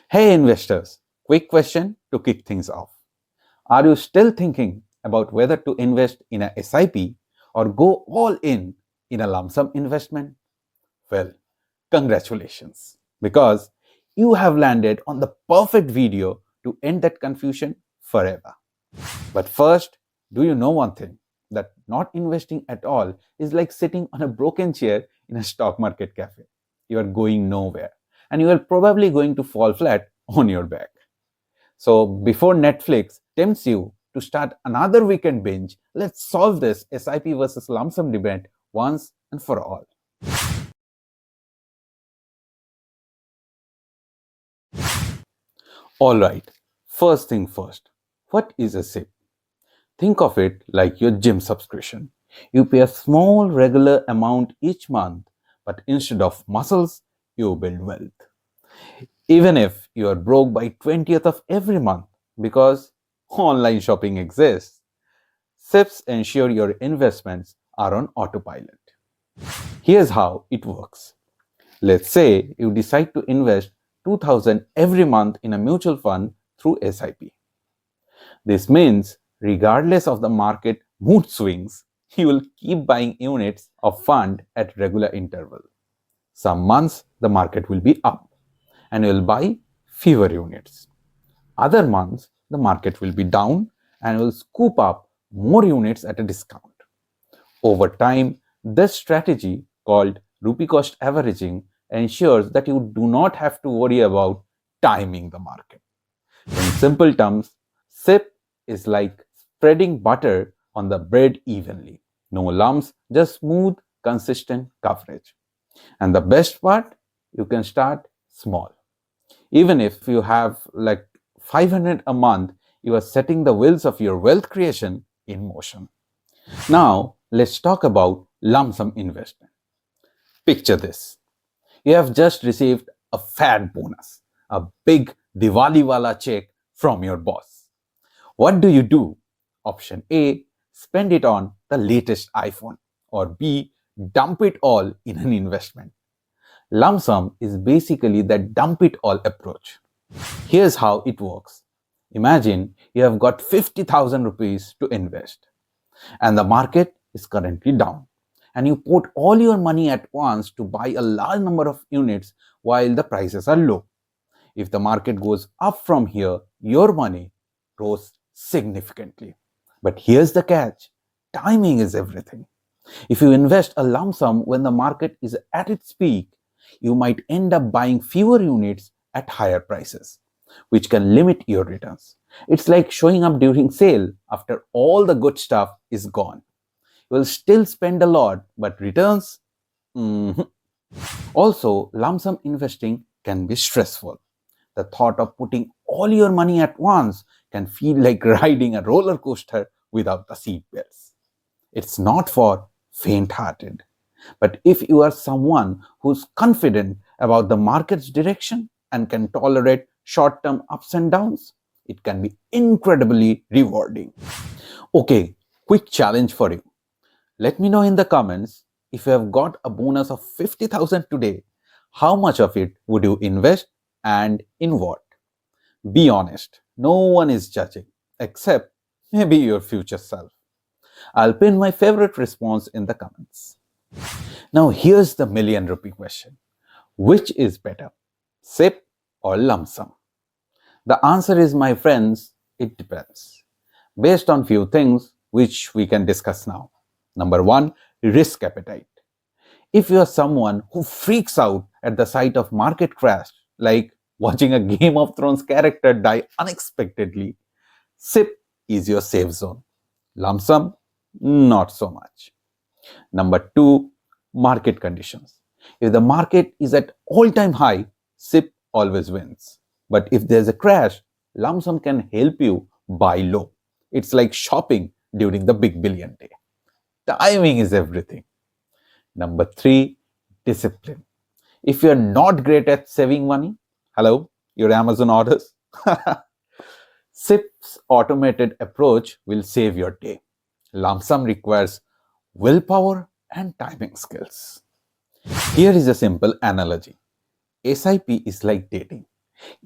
Hey investors, quick question to kick things off. Are you still thinking about whether to invest in a SIP or go all in a lump sum investment? Well, congratulations because you have landed on the perfect video to end that confusion forever. But first, do you know one thing? That not investing at all is like sitting on a broken chair in a stock market cafe. You are going nowhere and you are probably going to fall flat on your back. So, before Netflix tempts you to start another weekend binge, let's solve this SIP versus lump sum debate once and for all. Alright, first thing first. What is a SIP? Think of it like your gym subscription. You pay a small regular amount each month, but instead of muscles, you build wealth. Even if you are broke by 20th of every month because online shopping exists, SIPs ensure your investments are on autopilot. Here's how it works. Let's say you decide to invest 2000 every month in a mutual fund through SIP. This means regardless of the market mood swings, you will keep buying units of fund at regular interval. Some months the market will be up and you will buy fewer units. Other months the market will be down and will scoop up more units at a discount. Over time, this strategy called rupee cost averaging ensures that you do not have to worry about timing the market. In simple terms, SIP is like spreading butter on the bread evenly. No lumps, just smooth, consistent coverage. And the best part, you can start small. Even if you have like 500 a month, you are setting the wheels of your wealth creation in motion. Now, let's talk about lump sum investment. Picture this. You have just received a fat bonus, a big Diwali check from your boss. What do? Option A, spend it on the latest iPhone, or B, dump it all in an investment. Lump sum is basically the dump it all approach. Here's how it works. Imagine you have got 50,000 rupees to invest and the market is currently down. And you put all your money at once to buy a large number of units while the prices are low. If the market goes up from here, your money grows significantly. But here's the catch, timing is everything. If you invest a lump sum when the market is at its peak, you might end up buying fewer units at higher prices, which can limit your returns. It's like showing up during sale after all the good stuff is gone. You will still spend a lot, but returns? Mhm. Also, lump sum investing can be stressful. The thought of putting all your money at once can feel like riding a roller coaster without the seat belts. It's not for faint hearted. But if you are someone who's confident about the market's direction and can tolerate short term ups and downs, it can be incredibly rewarding. Okay, quick challenge for you. Let me know in the comments if you have got a bonus of 50,000 today, how much of it would you invest and in what? Be honest, no one is judging except maybe your future self. I'll pin my favorite response in the comments. Now, here's the million rupee question. Which is better, SIP or lump sum? The answer is, my friends, it depends. Based on few things which we can discuss now. Number one, risk appetite. If you are someone who freaks out at the sight of market crash, like watching a Game of Thrones character die unexpectedly, SIP is your safe zone. Lump sum, not so much. Number two, market conditions. If the market is at all-time high, SIP always wins. But if there's a crash, lump sum can help you buy low. It's like shopping during the big billion day. Timing is everything. Number three, discipline. If you're not great at saving money, hello, your Amazon orders. SIP's automated approach will save your day. Lump sum requires willpower and timing skills. Here is a simple analogy. SIP is like dating.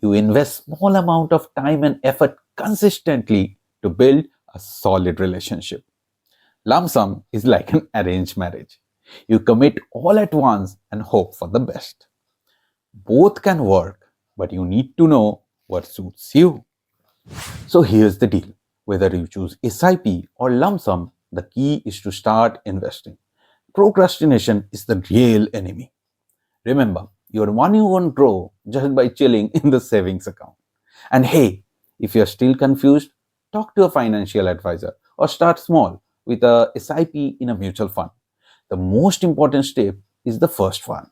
You invest small amount of time and effort consistently to build a solid relationship. Lump sum is like an arranged marriage. You commit all at once and hope for the best. Both can work, but you need to know what suits you. So here's the deal. Whether you choose SIP or lump sum, the key is to start investing. Procrastination is the real enemy. Remember, your money won't grow just by chilling in the savings account. And hey, if you're still confused, talk to a financial advisor or start small with a SIP in a mutual fund. The most important step is the first one.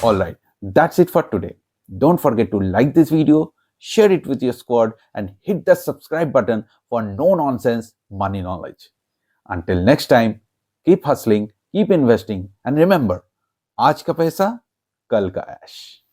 Alright, that's it for today. Don't forget to like this video, share it with your squad, and hit the subscribe button for no nonsense money knowledge. Until next time, keep hustling, keep investing, and remember, आज का पैसा कल का ऐश.